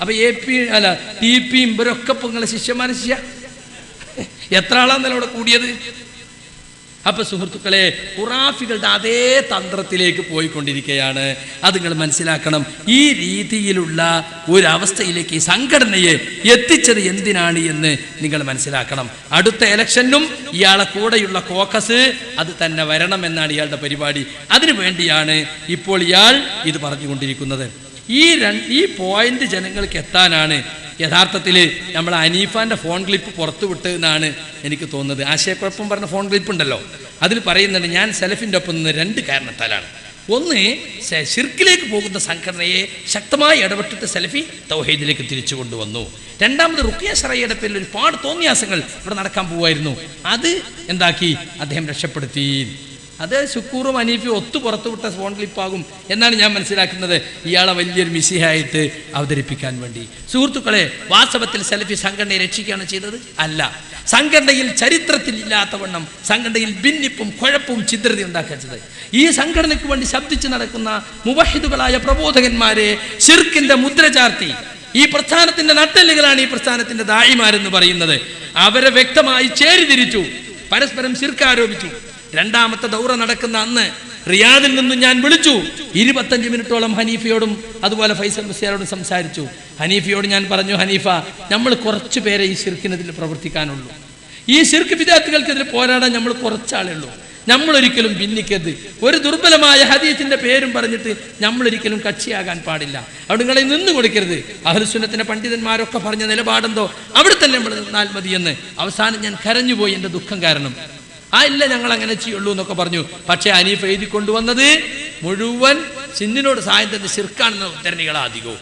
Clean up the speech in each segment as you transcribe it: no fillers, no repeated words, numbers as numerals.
അപ്പൊ TP ഇവരൊക്കെ ഇപ്പൊ നിങ്ങളെ ശിഷ്യന്മാരെ എത്ര ആളാന്നല്ലോ അവിടെ കൂടിയത്? അപ്പൊ സുഹൃത്തുക്കളെ, ഖുറാഫികളുടെ അതേ തന്ത്രത്തിലേക്ക് പോയിക്കൊണ്ടിരിക്കുകയാണ്. അത് നിങ്ങൾ മനസ്സിലാക്കണം. ഈ രീതിയിലുള്ള ഒരവസ്ഥയിലേക്ക് ഈ സംഘടനയെ എത്തിച്ചത് എന്തിനാണ് എന്ന് നിങ്ങൾ മനസ്സിലാക്കണം. അടുത്ത ഇലക്ഷനും ഇയാളെ കൂടെയുള്ള കോക്കസ് അത് തന്നെ വരണമെന്നാണ് ഇയാളുടെ പരിപാടി. അതിനു വേണ്ടിയാണ് ഇപ്പോൾ ഇയാൾ ഇത് പറഞ്ഞുകൊണ്ടിരിക്കുന്നത്. ഈ പോയിന്റ് ജനങ്ങൾക്ക് എത്താനാണ് യഥാർത്ഥത്തിൽ നമ്മൾ ഹനീഫാന്റെ ഫോൺ ക്ലിപ്പ് പുറത്തു വിട്ടതെന്നാണ് എനിക്ക് തോന്നുന്നത്. ആശയക്കുഴപ്പം പറഞ്ഞ ഫോൺ ക്ലിപ്പ് ഉണ്ടല്ലോ, അതിൽ പറയുന്നുണ്ട് ഞാൻ സലഫിൻ്റെ ഒപ്പം നിന്ന് 2 കാരണത്താലാണ്. ഒന്ന്, ശിർക്കിലേക്ക് പോകുന്ന സംഘടനയെ ശക്തമായി ഇടപെട്ടിട്ട് സലഫി തൗഹീദിലേക്ക് തിരിച്ചു കൊണ്ടുവന്നു. രണ്ടാമത് റുഖിയ ശറഈയുടെ പേരിൽ ഒരുപാട് തോന്നിയാസങ്ങൾ ഇവിടെ നടക്കാൻ പോവായിരുന്നു. അത് എന്താക്കി അദ്ദേഹം രക്ഷപ്പെടുത്തി. അത് ശുക്കൂറും ഹനീഫിയും ഒത്തു പുറത്തുവിട്ട ഫോൺ ക്ലിപ്പാകും എന്നാണ് ഞാൻ മനസ്സിലാക്കുന്നത്, ഇയാളെ വലിയൊരു മിസിഹായിട്ട് അവതരിപ്പിക്കാൻ വേണ്ടി. സുഹൃത്തുക്കളെ, വാസ്തവത്തിൽ സലഫി സംഘടനയെ രക്ഷിക്കുകയാണ് ചെയ്തത്? അല്ല. സംഘടനയിൽ ചരിത്രത്തിൽ ഇല്ലാത്തവണ്ണം സംഘടനയിൽ ഭിന്നിപ്പും കുഴപ്പവും ചിദ്രത ഉണ്ടാക്കിയത്. ഈ സംഘടനയ്ക്ക് വേണ്ടി ശബ്ദിച്ച് നടക്കുന്ന മുവഹിദുകളായ പ്രബോധകന്മാരെ ശിർക്കിന്റെ മുദ്ര ചാർത്തി ഈ പ്രസ്ഥാനത്തിന്റെ നട്ടെല്ലുകളാണ് ഈ പ്രസ്ഥാനത്തിന്റെ ദായിമാരെന്ന് പറയുന്നത്. അവരെ വ്യക്തമായി ചേരിതിരിച്ചു, പരസ്പരം ശിർക്ക് ആരോപിച്ചു. രണ്ടാമത്തെ ദൗറ നടക്കുന്ന അന്ന് റിയാദിൽ നിന്നും ഞാൻ വിളിച്ചു. 25 മിനിറ്റോളം ഹനീഫയോടും അതുപോലെ ഫൈസൽ മുസ്ലിയാരോടും സംസാരിച്ചു. ഹനീഫയോട് ഞാൻ പറഞ്ഞു, ഹനീഫ, നമ്മൾ കുറച്ചു പേരെ ഈ ശിർക്കിനെതിൽ പ്രവർത്തിക്കാനുള്ളൂ. ഈ ശിർക്ക് വിദാത്തുകൾക്കെതിരെ പോരാടാൻ നമ്മൾ കുറച്ചാളേ ഉള്ളൂ. നമ്മളൊരിക്കലും ഭിന്നിക്കരുത്. ഒരു ദുർബലമായ ഹദീസിന്റെ പേരും പറഞ്ഞിട്ട് നമ്മളൊരിക്കലും കക്ഷിയാകാൻ പാടില്ല. അവിടെ നിങ്ങളെ നിന്ന് കൊടുക്കരുത്. അഹ്ലുസുന്നത്തിന്റെ പണ്ഡിതന്മാരൊക്കെ പറഞ്ഞ നിലപാടെന്തോ അവിടെ തന്നെ നമ്മൾ നിന്നാൽ മതിയെന്ന്. അവസാനം ഞാൻ കരഞ്ഞുപോയി എൻ്റെ ദുഃഖം കാരണം. ഇല്ല, ഞങ്ങൾ അങ്ങനെ ചെയ്യുള്ളൂ എന്നൊക്കെ പറഞ്ഞു. പക്ഷേ ഹനീഫ് എഴുതി കൊണ്ടുവന്നത് മുഴുവൻ സിന്നിനോട് സഹായം തന്നെ ശിർക്കാണെന്ന ഉദ്ധരണികളാണ് അധികവും.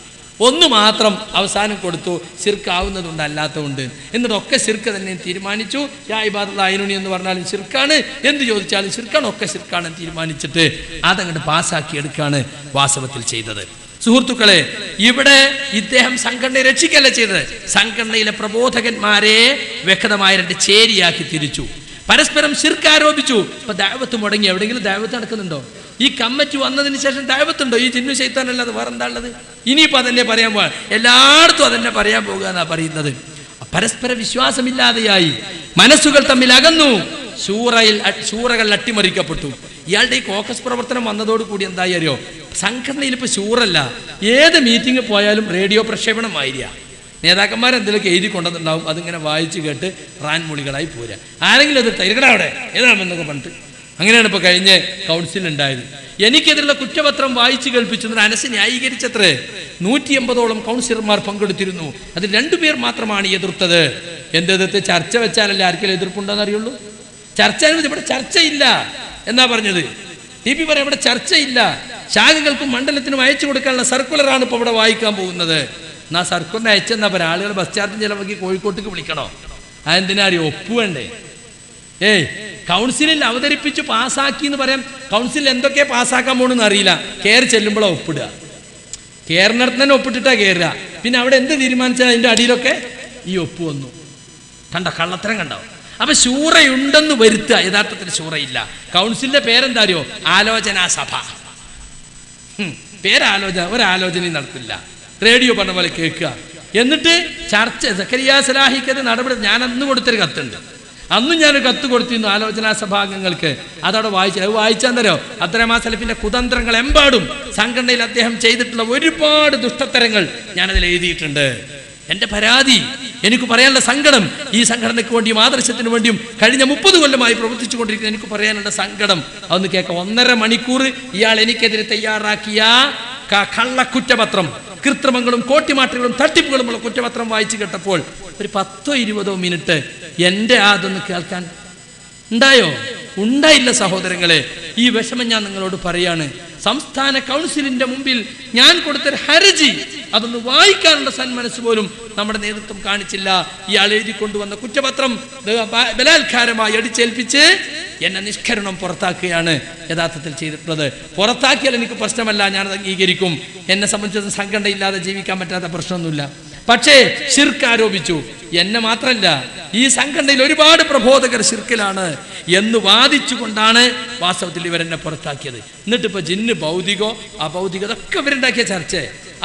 ഒന്ന് മാത്രം അവസാനം കൊടുത്തു, ശിർക്കാവുന്നതുണ്ട് അല്ലാത്തതുണ്ട്. എന്നിട്ടൊക്കെ ശിർക്ക് തന്നെ തീരുമാനിച്ചു. യാ ഇബാദത്തുൽ ഐനുനി എന്ന് പറഞ്ഞാലും ശിർക്കാണ്, എന്ത് ചോദിച്ചാലും ശിർക്കാണ്, ഒക്കെ ശിർക്കാണെന്ന് തീരുമാനിച്ചിട്ട് അതങ്ങോട്ട് പാസ്സാക്കി എടുക്കുകയാണ് വാസ്തവത്തിൽ ചെയ്തത്. സുഹൃത്തുക്കളെ, ഇവിടെ ഇദ്ദേഹം സംഘടനയെ രക്ഷിക്കല്ല ചെയ്തത്, സംഘടനയിലെ പ്രബോധകന്മാരെ വ്യക്തമായ 2 ചേരിയാക്കി തിരിച്ചു, പരസ്പരം ശിർക്ക് ആരോപിച്ചു. ഇപ്പൊ ദഅവത്ത് മുടങ്ങി. എവിടെയെങ്കിലും ദഅവത്ത് നടക്കുന്നുണ്ടോ? ഈ കമ്മിറ്റി വന്നതിന് ശേഷം ദഅവത്തുണ്ടോ? ഈ ജിന്നു ശൈത്താനല്ലാതെ വേറെ എന്താ ഉള്ളത്? ഇനിയിപ്പോൾ അതന്നെ പറയാൻ പോകാൻ, എല്ലായിടത്തും അതന്നെ പറയാൻ പോകുക എന്നാ പറയുന്നത്. പരസ്പര വിശ്വാസമില്ലാതെയായി, മനസ്സുകൾ തമ്മിൽ അകന്നു, ശൂറകൾ അട്ടിമറിക്കപ്പെട്ടു. ഇയാളുടെ ഈ കോക്കസ് പ്രവർത്തനം വന്നതോടുകൂടി എന്തായി അറിയോ? സംഘടനയിൽ ഇപ്പൊ ശൂറല്ല, ഏത് മീറ്റിംഗ് പോയാലും റേഡിയോ പ്രക്ഷേപണം ആയിരിക്കുക. നേതാക്കന്മാരെന്തെങ്കിലുമൊക്കെ എഴുതി കൊണ്ടുവന്നിട്ടുണ്ടാവും, അതിങ്ങനെ വായിച്ച് കേട്ട് റാൻമൊഴികളായി പോരാ. ആരെങ്കിലും അത് തരികട അവിടെ ഏതാണെന്നൊക്കെ പറഞ്ഞിട്ട് അങ്ങനെയാണ് ഇപ്പോൾ കഴിഞ്ഞ കൗൺസിലുണ്ടായത്. എനിക്കെതിരുള്ള കുറ്റപത്രം വായിച്ചു കേൾപ്പിച്ചതിന് അനസ് ന്യായീകരിച്ചത്രേ. 180ഓളം കൗൺസിലർമാർ പങ്കെടുത്തിരുന്നു. അതിൽ 2 പേർ മാത്രമാണ് എതിർത്തത്. എന്തെതിർത്ത്? ചർച്ച വെച്ചാലല്ലേ ആർക്കെങ്കിലും എതിർപ്പുണ്ടോന്ന് അറിയുള്ളൂ. ചർച്ച ഇവിടെ ചർച്ചയില്ല എന്നാ പറഞ്ഞത്. TP പറയാം, ഇവിടെ ചർച്ചയില്ല. ശാഖകൾക്കും മണ്ഡലത്തിനും അയച്ചു കൊടുക്കാനുള്ള സർക്കുലറാണ് ഇപ്പോൾ ഇവിടെ വായിക്കാൻ പോകുന്നത്. എന്നാ സർക്കുലറിന് അയച്ചെന്നാ പറയാം. ആളുകൾ ബസ് ചാർജ് ചിലവാക്കി കോഴിക്കോട്ടേക്ക് വിളിക്കണോ? അതെന്തിനാ അറിയോ? ഒപ്പുവേണ്ടേ? കൗൺസിലിൽ അവതരിപ്പിച്ച് പാസ്സാക്കി എന്ന് പറയാം. കൗൺസിലിൽ എന്തൊക്കെ പാസ്സാക്കാൻ പോകണമെന്ന് അറിയില്ല. കയറി ചെല്ലുമ്പോഴാണ് ഒപ്പിടുക. കയറിനടുത്ത് തന്നെ ഒപ്പിട്ടിട്ടാ കയറുക. പിന്നെ അവിടെ എന്ത് തീരുമാനിച്ചാൽ അതിൻ്റെ അടിയിലൊക്കെ ഈ ഒപ്പ് വന്നു. കള്ളത്തരം കണ്ടോ? അപ്പൊ ശൂറയുണ്ടെന്ന് വരുത്തുക. യഥാർത്ഥത്തിൽ ശൂറയില്ല. കൗൺസിലിന്റെ പേരെന്താ അറിയോ? ആലോചനാ സഭ. പേരാലോചന, ഒരാലോചനയും നടത്തില്ല. റേഡിയോ പറഞ്ഞ പോലെ കേൾക്കുക. എന്നിട്ട് ചർച്ച. സക്കരിയ സലാഹിക്കത് നടപടി. ഞാൻ അന്ന് കൊടുത്തൊരു കത്തുണ്ട്. അന്നും ഞാനൊരു കത്ത് കൊടുത്തിരുന്നു ആലോചനാ സഭാംഗങ്ങൾക്ക്. അതവിടെ വായിച്ചാൽ തരോ? അബ്ദുറഹ്മാൻ സലഫിന്റെ കുതന്ത്രങ്ങൾ എമ്പാടും സംഘടനയിൽ അദ്ദേഹം ചെയ്തിട്ടുള്ള ഒരുപാട് ദുഷ്ടത്തരങ്ങൾ ഞാനതിൽ എഴുതിയിട്ടുണ്ട്. എൻ്റെ പരാതി, എനിക്ക് പറയാനുള്ള സങ്കടം, ഈ സംഘടനയ്ക്ക് വേണ്ടിയും ആദർശത്തിന് വേണ്ടിയും കഴിഞ്ഞ 30 കൊല്ലമായി പ്രവർത്തിച്ചു കൊണ്ടിരിക്കുന്ന എനിക്ക് പറയാനുള്ള സങ്കടം അതൊന്ന് കേൾക്കാം. 1.5 മണിക്കൂർ ഇയാൾ എനിക്കെതിരെ തയ്യാറാക്കിയ കള്ളക്കുറ്റപത്രം, കൃത്രിമങ്ങളും കോട്ടിമാറ്റങ്ങളും തട്ടിപ്പുകളുമുള്ള കുറ്റപത്രം വായിച്ചു കേട്ടപ്പോൾ ഒരു 10-20 മിനിറ്റ് എൻ്റെ അതൊന്ന് കേൾക്കാൻ ഉണ്ടായോ? ഉണ്ടായില്ല സഹോദരങ്ങളെ. ഈ വിഷമം ഞാൻ നിങ്ങളോട് പറയാണ്. സംസ്ഥാന കൗൺസിലിന്റെ മുമ്പിൽ ഞാൻ കൊടുത്തൊരു ഹർജി അതൊന്ന് വായിക്കാനുള്ള സന്മനസ് പോലും നമ്മുടെ നേതൃത്വം കാണിച്ചില്ല. ഇയാൾ എഴുതി കൊണ്ടുവന്ന കുറ്റപത്രം ബലാത്കാരമായി അടിച്ചേൽപ്പിച്ച് എന്നെ നിഷ്കരണം പുറത്താക്കുകയാണ് യഥാർത്ഥത്തിൽ ചെയ്തിട്ടുള്ളത്. പുറത്താക്കിയാൽ എനിക്ക് പ്രശ്നമല്ല, ഞാനത് അംഗീകരിക്കും. എന്നെ സംബന്ധിച്ച് സംഘടന ഇല്ലാതെ ജീവിക്കാൻ പറ്റാത്ത പ്രശ്നമൊന്നുമില്ല. പക്ഷേ ശിർക്ക് ആരോപിച്ചു. എന്നെ മാത്രമല്ല, ഈ സംഘടനയിൽ ഒരുപാട് പ്രബോധകർ ശിർക്കിലാണ് എന്ന് വാദിച്ചുകൊണ്ടാണ് വാസ്തവത്തിൽ ഇവരെന്നെ പുറത്താക്കിയത്. എന്നിട്ട് ഇപ്പൊ ജിന്ന് ഭൗതികോ അഭൗതികോ ഇതൊക്കെ ഇവരുണ്ടാക്കിയ ചർച്ച.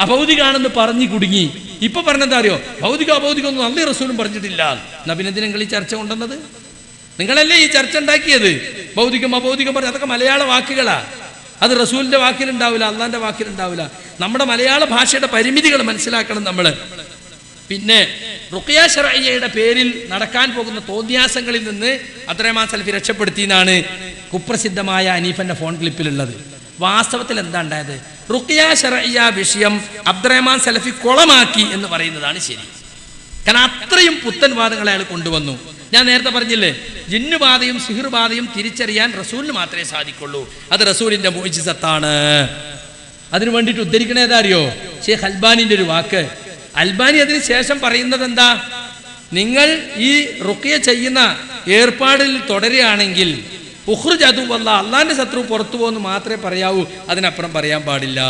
അഭൗതികാണെന്ന് പറഞ്ഞു കുടുങ്ങി. ഇപ്പൊ പറഞ്ഞെന്താ അറിയോ? ഭൗതികം ഒന്നും അള്ളി റസൂലും പറഞ്ഞിട്ടില്ല. എന്നാ പിന്നെ എന്തിനാ നിങ്ങൾ ഈ ചർച്ച കൊണ്ടുവന്നത്? നിങ്ങളല്ലേ ഈ ചർച്ച ഉണ്ടാക്കിയത്? ഭൗതികം അഭൗതികം പറഞ്ഞ അതൊക്കെ മലയാള വാക്കുകളാ. അത് റസൂലിന്റെ വാക്കിലുണ്ടാവില്ല, അള്ളാന്റെ വാക്കിലുണ്ടാവില്ല. നമ്മുടെ മലയാള ഭാഷയുടെ പരിമിതികൾ മനസ്സിലാക്കണം നമ്മൾ. പിന്നെ റുഖിയ ശർഇയ്യയുടെ പേരിൽ നടക്കാൻ പോകുന്ന തോന്നിയാസങ്ങളിൽ നിന്ന് അബ്ദുറഹ്മാൻ സലഫി രക്ഷപ്പെടുത്തിയെന്നാണ് കുപ്രസിദ്ധമായ അനീഫന്റെ ഫോൺ ക്ലിപ്പിലുള്ളത്. വാസ്തവത്തിൽ എന്താ ഉണ്ടായത്? റുഖിയ ശർഇയ്യ വിഷയം അബ്ദുറഹ്മാൻ സലഫി കൊളമാക്കി എന്ന് പറയുന്നതാണ് ശരി. കാരണം അത്രയും പുത്തൻ വാദങ്ങൾ അയാൾ കൊണ്ടുവന്നു. ഞാൻ നേരത്തെ പറഞ്ഞില്ലേ, ജിന്നുബാധയും സിഹിർബാധയും തിരിച്ചറിയാൻ റസൂലിന് മാത്രമേ സാധിക്കുള്ളൂ. അത് റസൂലിന്റെ മുഅ്ജിസത്താണ്. അതിനു വേണ്ടിയിട്ട് ഉദ്ധരിക്കണ ഏതാ അറിയോ? ഷെയ്ഖ് അൽബാനിന്റെ ഒരു വാക്ക്. അൽബാനി അതിന് ശേഷം പറയുന്നത് എന്താ? നിങ്ങൾ ഈ റുഖിയ ചെയ്യുന്ന ഏർപ്പാടിൽ തുടരുകയാണെങ്കിൽ ഉഖ്റുജ് അദുവ്വല്ലാ, അള്ളാന്റെ ശത്രു പുറത്തു പോകുന്നു മാത്രമേ പറയാവൂ, അതിനപ്പുറം പറയാൻ പാടില്ല.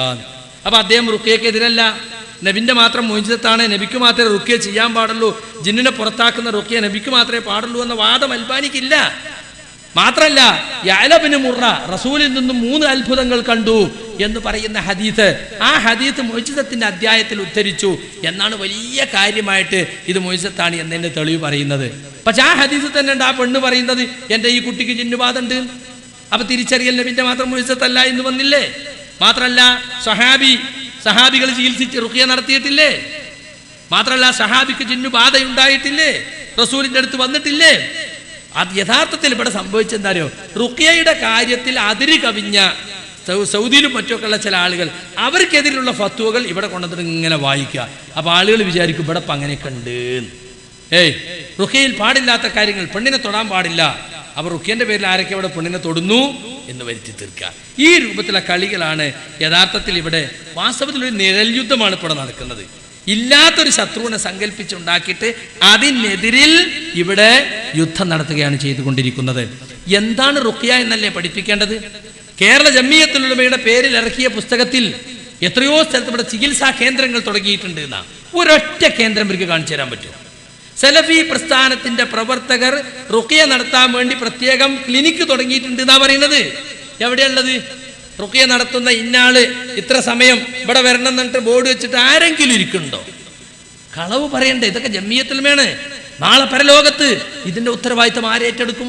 അപ്പൊ അദ്ദേഹം റുഖിയക്കെതിരല്ല. നബിന്റെ മാത്രം മുഅ്ജിസത്താണ്, നബിക്ക് മാത്രമേ റുഖിയ ചെയ്യാൻ പാടുള്ളൂ, ജിന്നിനെ പുറത്താക്കുന്ന റുഖിയ നബിക്ക് മാത്രമേ പാടുള്ളൂ എന്ന വാദം അൽബാനിക്കില്ല. മാത്രല്ല യഅല ഇബ്നു മുർറ റസൂലിൽ നിന്നും 3 അത്ഭുതങ്ങൾ കണ്ടു എന്ന് പറയുന്ന ഹദീസ്, ആ ഹദീസ് മുഅ്ജിസത്തിന്റെ അധ്യായത്തിൽ ഉദ്ധരിച്ചു എന്നാണ് വലിയ കാര്യമായിട്ട് ഇത് മുഅ്ജിസത്താണ് എന്നതിന്റെ തെളിവ് പറയുന്നത്. പക്ഷെ ആ ഹദീസ് തന്നെ ഉണ്ട് ആ പെണ്ണ് പറയുന്നത് എൻ്റെ ഈ കുട്ടിക്ക് ജിന്നുബാധ ഉണ്ട്. അപ്പൊ തിരിച്ചറിയൽ നബിന്റെ മാത്രം മുഅ്ജിസത്തല്ല എന്ന് വന്നില്ലേ? മാത്രല്ല സഹാബികൾ ചികിത്സിച്ച് റുഖിയ നടത്തിയിട്ടില്ലേ? മാത്രല്ല സഹാബിക്ക് ജിന്നുബാധ ഉണ്ടായിട്ടില്ലേ? റസൂലിന്റെ അടുത്ത് വന്നിട്ടില്ലേ? അത് യഥാർത്ഥത്തിൽ ഇവിടെ സംഭവിച്ചെന്താ അറിയോ? റുഖിയയുടെ കാര്യത്തിൽ അതിര് കവിഞ്ഞ സൗദിയിലും മറ്റൊക്കെ ഉള്ള ചില ആളുകൾ അവർക്കെതിരെയുള്ള ഫത്വകൾ ഇവിടെ കൊണ്ടുവന്നിട്ട് ഇങ്ങനെ വായിക്കുക. അപ്പൊ ആളുകൾ വിചാരിക്കും ഇവിടെ ഇപ്പം അങ്ങനെയൊക്കെ ഉണ്ട്. റുഖിയയിൽ പാടില്ലാത്ത കാര്യങ്ങൾ, പെണ്ണിനെ തൊടാൻ പാടില്ല. അപ്പൊ റുഖിയന്റെ പേരിൽ ആരൊക്കെ ഇവിടെ പെണ്ണിനെ തൊടുന്നു എന്ന് വരുത്തി തീർക്കുക. ഈ രൂപത്തിലുള്ള കളികളാണ് യഥാർത്ഥത്തിൽ ഇവിടെ. വാസ്തവത്തിൽ ഒരു നിഴൽ യുദ്ധമാണ് ഇപ്പോൾ നടക്കുന്നത്. ഇല്ലാത്തൊരു ശത്രുവിനെ സങ്കല്പിച്ചുണ്ടാക്കിയിട്ട് അതിനെതിരിൽ ഇവിടെ യുദ്ധം നടത്തുകയാണ് ചെയ്തുകൊണ്ടിരിക്കുന്നത്. എന്താണ് റുഖിയ എന്നല്ലേ പഠിപ്പിക്കേണ്ടത്? കേരള ജംഇയ്യത്തുൽ ഉലമയുടെ പേരിൽ ഇറക്കിയ പുസ്തകത്തിൽ എത്രയോ സ്ഥലത്ത് ഇവിടെ ചികിത്സാ കേന്ദ്രങ്ങൾ തുടങ്ങിയിട്ടുണ്ട് എന്നാ. ഒരൊറ്റ കേന്ദ്രം ഇവർക്ക് കാണിച്ചു തരാൻ പറ്റും? സലഫി പ്രസ്ഥാനത്തിന്റെ പ്രവർത്തകർ റുഖിയ നടത്താൻ വേണ്ടി പ്രത്യേകം ക്ലിനിക്ക് തുടങ്ങിയിട്ടുണ്ട് എന്നാ പറയുന്നത്. എവിടെയുള്ളത്? റുഖിയ നടത്തുന്ന ഇന്നാള് ഇത്ര സമയം ഇവിടെ വരണം എന്നിട്ട് ബോർഡ് വെച്ചിട്ട് ആരെങ്കിലും ഇരിക്കുന്നുണ്ടോ? കളവ് പറയണ്ടേ? ഇതൊക്കെ ജംഇയ്യത്തുൽ ഉലമയാണ്. നാളെ പരലോകത്ത് ഇതിന്റെ ഉത്തരവാദിത്തം ആരേറ്റെടുക്കും?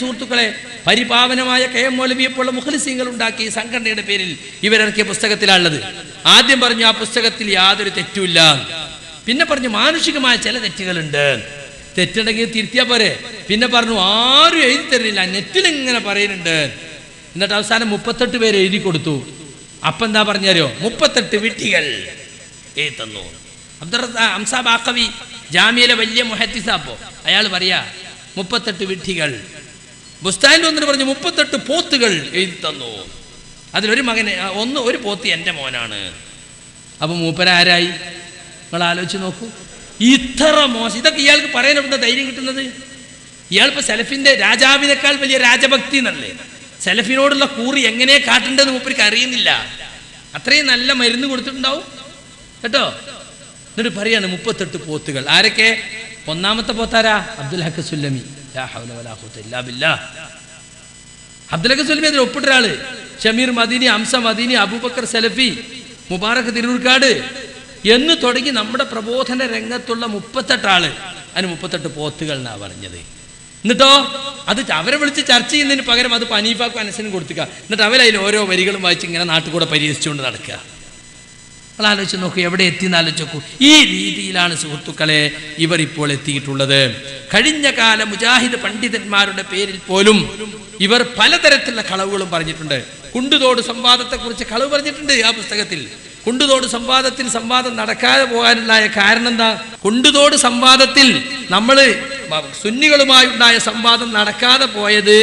സുഹൃത്തുക്കളെ, പരിപാവനമായ KM മൗലവിയെ പോലുള്ള മുഖ്ലിസീങ്ങൾ ഉണ്ടാക്കി സംഘടനയുടെ പേരിൽ ഇവരിറക്കിയ പുസ്തകത്തിലാണുള്ളത്. ആദ്യം പറഞ്ഞു ആ പുസ്തകത്തിൽ യാതൊരു തെറ്റുമില്ല. പിന്നെ പറഞ്ഞു മാനുഷികമായ ചില തെറ്റുകളുണ്ട്, തെറ്റുണ്ടെങ്കിൽ തിരുത്തിയാ പോരെ. പിന്നെ പറഞ്ഞു ആരും എഴുതി തരുന്നില്ല, നെറ്റിൽ ഇങ്ങനെ പറയുന്നുണ്ട്. എന്നിട്ട് അവസാനം 38 പേര് എഴുതി കൊടുത്തു. അപ്പൊ എന്താ പറഞ്ഞോ? 38 വിട്ടികൾ എഴുതി തന്നു. അംസാ ബാഖവി ജാമിയയിലെ വലിയ മുഹദ്ദിസാപ്പോ അയാൾ പറയാ 38 വിഡ്ഢികൾ. ബുസ്താനിൽ വന്നിട്ട് പറഞ്ഞു 38 പോത്തുകൾ എഴുതി തന്നു. അതിലൊരു മകന് ഒരു പോത്ത് എൻ്റെ മോനാണ്. അപ്പൊ മൂപ്പരാരായി? നിങ്ങൾ ആലോചിച്ച് നോക്കൂ. ഇത്ര മോശം. ഇതൊക്കെ ഇയാൾക്ക് പറയാൻ എവിടെ ധൈര്യം കിട്ടുന്നത്? ഇയാളിപ്പോ സെലഫിന്റെ രാജാവിനേക്കാൾ വലിയ രാജഭക്തി എന്നല്ലേ? സെലഫിനോടുള്ള കൂറി എങ്ങനെ കാട്ടേണ്ടതെന്ന് മൂപ്പർക്ക് അറിയുന്നില്ല. അത്രയും നല്ല മരുന്ന് കൊടുത്തിട്ടുണ്ടാവും കേട്ടോ. എന്നിട്ട് പറയാണ് 38 പോത്തുകൾ. ആരൊക്കെ? ഒന്നാമത്തെ പോത്താരാ? അബ്ദുൽ ഹക്ക് സുല്ലമി. അബ്ദുൽ ഹക്ക് സുല്ലമി അതിൽ ഒപ്പിട്ട ഒരാള്. ഷമീർ മദീനി, ഹംസ മദീനി, അബൂബക്കർ സലഫി, മുബാറക് തിരൂർക്കാട് എന്ന് തുടങ്ങി നമ്മുടെ പ്രബോധന രംഗത്തുള്ള 38 ആള്. അതിന് 38 പോത്തുകൾ എന്നാ പറഞ്ഞത്. എന്നിട്ടോ അത് അവരെ വിളിച്ച് ചർച്ച ചെയ്യുന്നതിന് പകരം അത് ഹനീഫാക്കും അനസിനും കൊടുത്തുക. എന്നിട്ട് അവരതിൽ ഓരോ വരികളും വായിച്ച് ഇങ്ങനെ നാട്ടുകൂടെ പരിഹസിച്ചുകൊണ്ട് നടക്കുക. നിങ്ങൾ ആലോചിച്ച് നോക്കൂ, എവിടെ എത്തിയെന്ന് ആലോചിച്ച് നോക്കൂ. ഈ രീതിയിലാണ് സുഹൃത്തുക്കളെ ഇവർ ഇപ്പോൾ എത്തിയിട്ടുള്ളത്. കഴിഞ്ഞ കാല മുജാഹിദ് പണ്ഡിതന്മാരുടെ പേരിൽ പോലും ഇവർ പലതരത്തിലുള്ള കളവുകളും പറഞ്ഞിട്ടുണ്ട്. കുണ്ടുതോട് സംവാദത്തെക്കുറിച്ച് കളവ് പറഞ്ഞിട്ടുണ്ട് ആ പുസ്തകത്തിൽ. കുണ്ടുതോട് സംവാദം നടക്കാതെ പോകാനുള്ള കാരണം എന്താ? കുണ്ടുതോട് സംവാദത്തിൽ നമ്മള് സുന്നികളുമായി ഉണ്ടായ സംവാദം നടക്കാതെ പോയത്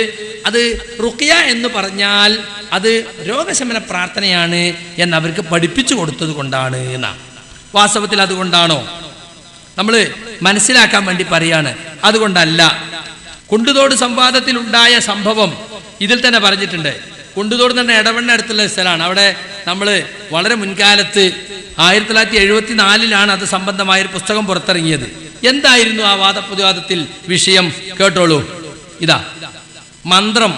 അത് റുഖിയ എന്ന് പറഞ്ഞാൽ അത് രോഗശമന പ്രാർത്ഥനയാണ് എന്ന് അവർക്ക് പഠിപ്പിച്ചു കൊടുത്തത് കൊണ്ടാണ് എന്നാ. വാസ്തവത്തിൽ അതുകൊണ്ടാണോ? നമ്മൾ മനസ്സിലാക്കാൻ വേണ്ടി പറയാണ്. അതുകൊണ്ടല്ല. കുണ്ടുതോട് സംവാദത്തിൽ ഉണ്ടായ സംഭവം ഇതിൽ തന്നെ പറഞ്ഞിട്ടുണ്ട്. കുണ്ടുതോട് തന്നെ ഇടവണ്ണ അടുത്തുള്ള സ്ഥലമാണ്. അവിടെ നമ്മൾ വളരെ മുൻകാലത്ത് 1974 അത് സംബന്ധമായൊരു പുസ്തകം പുറത്തിറങ്ങിയത്. എന്തായിരുന്നു ആ വാദപ്രതിവാദത്തിൽ വിഷയം? കേട്ടോളൂ. ഇതാ മന്ത്രം.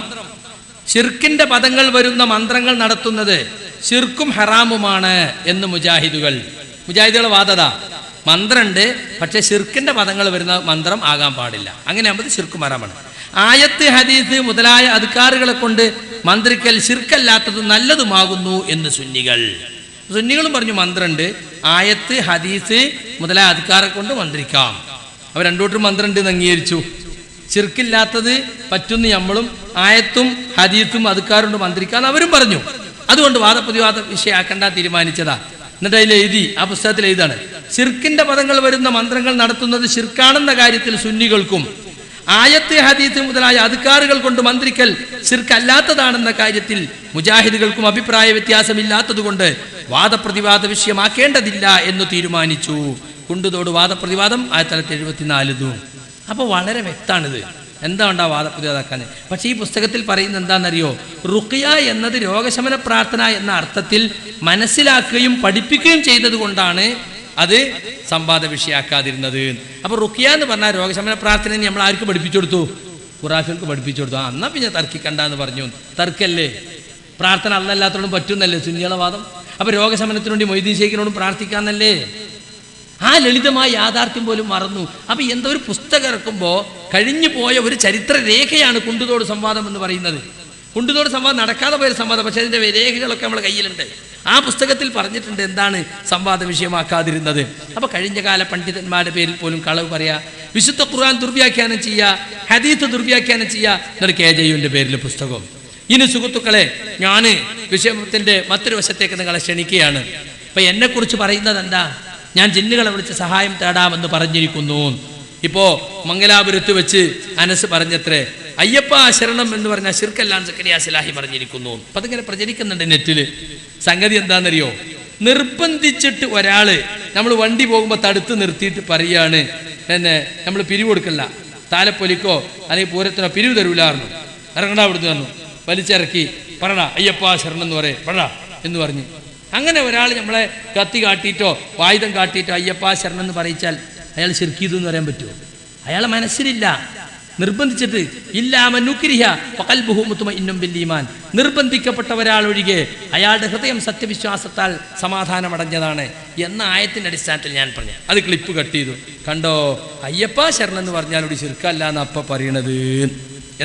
ശിർക്കിന്റെ പദങ്ങൾ വരുന്ന മന്ത്രങ്ങൾ നടത്തുന്നത് ശിർക്കും ഹറാമുമാണ് എന്ന് മുജാഹിദുകളുടെ വാദത. മന്ത്രമുണ്ട്, പക്ഷെ ശിർക്കിന്റെ പദങ്ങൾ വരുന്ന മന്ത്രം ആകാൻ പാടില്ല. അങ്ങനെ ആകുമ്പോൾ ശിർക്കും ഹറാമാണ്. ആയത്ത്, ഹദീസ് മുതലായ അദ്കാറുകളെ കൊണ്ട് മന്ത്രിക്കൽ ശിർക്കല്ലാത്തതും നല്ലതുമാകുന്നു എന്ന് സുന്നികളും പറഞ്ഞു മന്ത്രമുണ്ട്, ആയത്ത്, ഹദീസ് മുതലായ അദ്കാറെ കൊണ്ട് മന്ത്രിക്കാം. അവർ രണ്ടോട്ടും മന്ത്രമുണ്ട് എന്ന് അംഗീകരിച്ചു. ശിർക്കില്ലാത്തത് പറ്റുന്ന നമ്മളും ആയത്തും ഹദീസും അദ്കാറുകൊണ്ട് മന്ത്രിക്കാന്ന് അവരും പറഞ്ഞു. അതുകൊണ്ട് വാദപ്രതിവാദ വിഷയമാക്കണ്ട തീരുമാനിച്ചതാ. എന്നിട്ട് അതിൽ എഴുതി, ആ പുസ്തകത്തിൽ എഴുതാണ്, ശിർക്കിന്റെ പദങ്ങൾ വരുന്ന മന്ത്രങ്ങൾ നടത്തുന്നത് ശിർക്കാണെന്ന കാര്യത്തിൽ സുന്നികൾക്കും ആയത്ത്, ഹദീസ് മുതലായ അദ്കാറുകൾ കൊണ്ട് മന്ത്രിക്കൽ ശിർക്കല്ലാത്തതാണെന്ന കാര്യത്തിൽ മുജാഹിദുകൾക്കും അഭിപ്രായ വ്യത്യാസമില്ലാത്തതുകൊണ്ട് വാദപ്രതിവാദ വിഷയമാക്കേണ്ടതില്ല എന്ന് തീരുമാനിച്ചു. കുണ്ടുതോട് വാദപ്രതിവാദം 1974. അപ്പോൾ വളരെ വ്യക്തമാണിത്. എന്താ ഉണ്ടാ വാദപ്രതിവാദാക്കാൻ. പക്ഷെ ഈ പുസ്തകത്തിൽ പറയുന്നത് എന്താണെന്നറിയോ? റുഖിയ എന്നത് രോഗശമന പ്രാർത്ഥന എന്ന അർത്ഥത്തിൽ മനസ്സിലാക്കുകയും പഠിപ്പിക്കുകയും ചെയ്തത് കൊണ്ടാണ് അത് സംവാദ വിഷയമാക്കാതിരുന്നത്. അപ്പൊ റുഖിയ എന്ന് പറഞ്ഞാൽ രോഗശമന പ്രാർത്ഥന നമ്മൾ ആർക്ക് പഠിപ്പിച്ചു കൊടുത്തു? ഖുറാഫികൾക്ക് പഠിപ്പിച്ചു കൊടുത്തു. എന്നാ പിന്നെ തർക്കിക്കണ്ട എന്ന് പറഞ്ഞു. തർക്കല്ലേ, പ്രാർത്ഥന അല്ലാത്തവരോടും പറ്റുന്നല്ലേ സുന്നികളുടെ വാദം. അപ്പൊ രോഗശമനത്തിനു വേണ്ടി മൊയ്തീൻ ശൈഖിനോടും പ്രാർത്ഥിക്കാന്നല്ലേ. ആ ലളിതമായ യാഥാർത്ഥ്യം പോലും മറന്നു. അപ്പൊ എന്തോ ഒരു പുസ്തകം ഇറക്കുമ്പോൾ കഴിഞ്ഞു പോയ ഒരു ചരിത്ര രേഖയാണ് കുണ്ടുതോട് സംവാദം എന്ന് പറയുന്നത്. കുണ്ടുതോട് സംവാദം നടക്കാതെ പോയൊരു സംവാദം, പക്ഷെ അതിന്റെ രേഖകളൊക്കെ നമ്മുടെ കയ്യിലുണ്ട്. ആ പുസ്തകത്തിൽ പറഞ്ഞിട്ടുണ്ട് എന്താണ് സംവാദ വിഷയമാക്കാതിരുന്നത്. അപ്പൊ കഴിഞ്ഞ കാല പണ്ഡിതന്മാരുടെ പേരിൽ പോലും കളവ് പറയാ, വിശുദ്ധ ഖുർആൻ ദുർവ്യാഖ്യാനം ചെയ്യുക, ഹദീസ് ദുർവ്യാഖ്യാനം ചെയ്യുക. എന്നൊരു KJUവിന്റെ പേരിൽ പുസ്തകം. ഇനി സുഹൃത്തുക്കളെ, ഞാൻ വിഷയത്തിന്റെ മറ്റൊരു വശത്തേക്ക് നിങ്ങളെ ക്ഷണിക്കുകയാണ്. അപ്പൊ എന്നെ കുറിച്ച് പറയുന്നത് എന്താ? ഞാൻ ജിന്നുകളെ വിളിച്ച് സഹായം തേടാമെന്ന് പറഞ്ഞിരിക്കുന്നു. ഇപ്പോ മംഗലാപുരത്ത് വെച്ച് അനസ് പറഞ്ഞത്രേ, അയ്യപ്പ ശരണം എന്ന് പറഞ്ഞാൽ ശിർക്കല്ലാൻ സക്കരിയ സലാഹി പറഞ്ഞിരിക്കുന്നു. അപ്പൊ അതിങ്ങനെ പ്രചരിക്കുന്നുണ്ട് നെറ്റില്. സംഗതി എന്താണെന്നറിയോ? നിർബന്ധിച്ചിട്ട് ഒരാള് നമ്മൾ വണ്ടി പോകുമ്പോൾ തടുത്ത് നിർത്തിയിട്ട് പറയാണ്, എന്നെ നമ്മൾ പിരിവ് കൊടുക്കല്ല, താലപ്പൊലിക്കോ അല്ലെങ്കിൽ പൂരത്തിനോ പിരിവ് തരൂലായിരുന്നു, ഇറങ്ങടാ അവിടുന്ന് പറഞ്ഞു, വലിച്ചിറക്കി പറടാ അയ്യപ്പ ശരണം എന്ന് പറയേ പറടാ എന്ന് പറഞ്ഞു. അങ്ങനെ ഒരാൾ നമ്മളെ കത്തി കാട്ടിയിട്ടോ ആയുധം കാട്ടിയിട്ടോ അയ്യപ്പ ശരണം എന്ന് പറയിച്ചാൽ അയാൾ ശിർക്ക് ചെയ്തു എന്ന് പറയാൻ പറ്റുമോ? അയാളെ മനസ്സിലില്ല. നിർബന്ധിച്ചിട്ട് നിർബന്ധിക്കപ്പെട്ട ഒരാൾ ഒഴികെ അയാളുടെ ഹൃദയം സത്യവിശ്വാസത്താൽ സമാധാനമടഞ്ഞതാണ് എന്ന ആയത്തിന്റെ അടിസ്ഥാനത്തിൽ ഞാൻ പറഞ്ഞു. അത് ക്ലിപ്പ് കട്ട് ചെയ്തു. കണ്ടോ, അയ്യപ്പ ശരണം എന്ന് പറഞ്ഞാൽ ഒരു ശിർക്കല്ല എന്ന് അപ്പ പറയണത്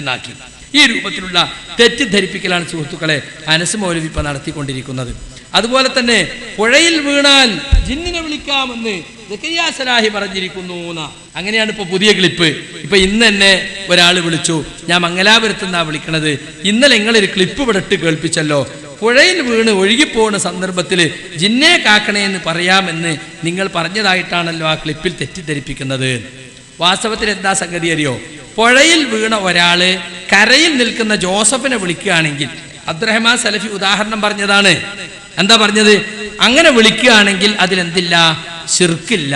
എന്നാക്കി. ഈ രൂപത്തിലുള്ള തെറ്റിദ്ധരിപ്പിക്കലാണ് സുഹൃത്തുക്കളെ അനസ് മൗലവി ഇപ്പൊ നടത്തിക്കൊണ്ടിരിക്കുന്നത്. അതുപോലെ തന്നെ പുഴയിൽ വീണാൽ ജിന്നിനെ വിളിക്കാമെന്ന് സക്കരിയ സലാഹി പറഞ്ഞിരിക്കുന്നു. അങ്ങനെയാണ് ഇപ്പൊ പുതിയ ക്ലിപ്പ്. ഇപ്പൊ ഇന്ന് എന്നെ ഒരാൾ വിളിച്ചു, ഞാൻ മംഗലാപുരത്ത് നിന്നാ വിളിക്കണത്, ഇന്നലെ നിങ്ങളൊരു ക്ലിപ്പ് വിടട്ട് കേൾപ്പിച്ചല്ലോ, പുഴയിൽ വീണ് ഒഴുകിപ്പോകുന്ന സന്ദർഭത്തിൽ ജിന്നെ കാക്കണേ എന്ന് പറയാമെന്ന് നിങ്ങൾ പറഞ്ഞതായിട്ടാണല്ലോ ആ ക്ലിപ്പിൽ തെറ്റിദ്ധരിപ്പിക്കുന്നത്. വാസ്തവത്തിൽ എന്താ സംഗതി അറിയോ? പുഴയിൽ വീണ ഒരാള് കരയിൽ നിൽക്കുന്ന ജോസഫിനെ വിളിക്കുകയാണെങ്കിൽ, അബ്ദുറഹ്മാൻ സലഫി ഉദാഹരണം പറഞ്ഞതാണ്. എന്താ പറഞ്ഞത്? അങ്ങനെ വിളിക്കുകയാണെങ്കിൽ അതിലെന്തില്ല? ശിർക്കില്ല.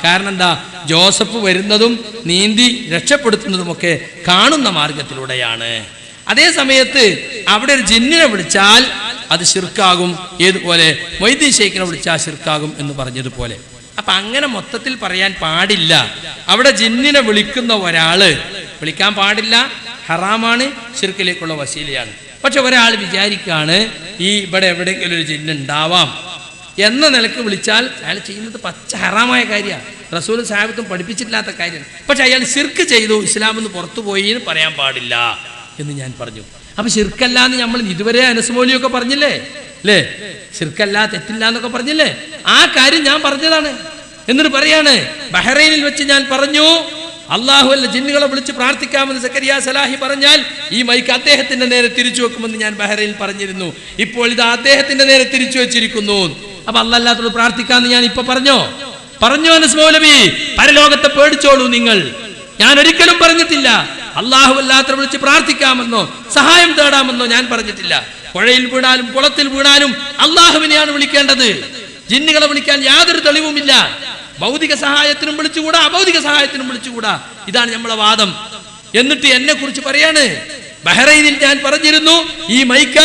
കാരണം എന്താ? ജോസഫ് വരുന്നതും നീന്തി രക്ഷപ്പെടുത്തുന്നതുമൊക്കെ കാണുന്ന മാർഗത്തിലൂടെയാണ്. അതേ സമയത്ത് അവിടെ ഒരു ജിന്നിനെ വിളിച്ചാൽ അത് ശിർക്കാകും. ഏതുപോലെ മൊയ്തീൻ ശൈഖിനെ വിളിച്ചാൽ ശിർക്കാകും എന്ന് പറഞ്ഞതുപോലെ. അപ്പൊ അങ്ങനെ മൊത്തത്തിൽ പറയാൻ പാടില്ല. അവിടെ ജിന്നിനെ വിളിക്കുന്ന ഒരാള് വിളിക്കാൻ പാടില്ല, ഹറാമാണ്, ശിർക്കിലേക്കുള്ള വസീലയാണ്. പക്ഷെ ഒരാൾ വിചാരിക്കാണ് ഈ ഇവിടെ എവിടെയെങ്കിലും ഒരു ജിന്നുണ്ടാവാം എന്ന നിലക്ക് വിളിച്ചാൽ അയാൾ ചെയ്യുന്നത് പച്ച ഹറാമായ കാര്യമാണ്, റസൂലും സാഹിബത്തും പഠിപ്പിച്ചിട്ടില്ലാത്ത കാര്യമാണ്. പക്ഷെ അയാൾ ശിർക്ക് ചെയ്തു, ഇസ്ലാമിൽ നിന്ന് പുറത്തുപോയി എന്ന് പറയാൻ പാടില്ല എന്ന് ഞാൻ പറഞ്ഞു. അപ്പൊ ശിർക്കല്ല എന്ന് നമ്മൾ ഇതുവരെ അനസ് മൗലവിയൊക്കെ പറഞ്ഞില്ലേ അല്ലേ? ശിർക്കല്ല, തെറ്റില്ല എന്നൊക്കെ പറഞ്ഞില്ലേ? ആ കാര്യം ഞാൻ പറഞ്ഞതാണ്. എന്നിട്ട് പറയാണ്, ബഹ്റൈനിൽ വെച്ച് ഞാൻ പറഞ്ഞു, അള്ളാഹു അല്ല ജിന്നുകളെ വിളിച്ച് പ്രാർത്ഥിക്കാമെന്ന് സക്കരിയ സലാഹി പറഞ്ഞാൽ ഈ മൈക്ക് അദ്ദേഹത്തിന്റെ നേരെ തിരിച്ചു വെക്കുമെന്ന് ഞാൻ ബഹ്റൈനിൽ പറഞ്ഞിരുന്നു. ഇപ്പോൾ ഇത് അദ്ദേഹത്തിന്റെ നേരെ തിരിച്ചു വെച്ചിരിക്കുന്നു. അപ്പൊ അല്ലാത്തോട് പ്രാർത്ഥിക്കാമെന്ന് ഞാൻ ഇപ്പൊ പറഞ്ഞു അനസ് മൗലവി, പരലോകത്തെ പേടിച്ചോളൂ നിങ്ങൾ. ഞാൻ ഒരിക്കലും പറഞ്ഞിട്ടില്ല അള്ളാഹു അല്ലാത്ത വിളിച്ച് പ്രാർത്ഥിക്കാമെന്നോ സഹായം തേടാമെന്നോ ഞാൻ പറഞ്ഞിട്ടില്ല. പുഴയിൽ വീണാലും കുളത്തിൽ വീണാലും അള്ളാഹുവിനെയാണ് വിളിക്കേണ്ടത്. ജിന്നുകളെ വിളിക്കാൻ യാതൊരു തെളിവുമില്ല. ഭൗതിക സഹായത്തിനും വിളിച്ചുകൂടാ, അഭൗതിക സഹായത്തിനും വിളിച്ചുകൂടാ. ഇതാണ് നമ്മളെ വാദം. എന്നിട്ട് എന്നെ കുറിച്ച് പറയാണ്, ബഹ്റൈനിൽ ഞാൻ പറഞ്ഞിരുന്നു ഈ മൈക്ക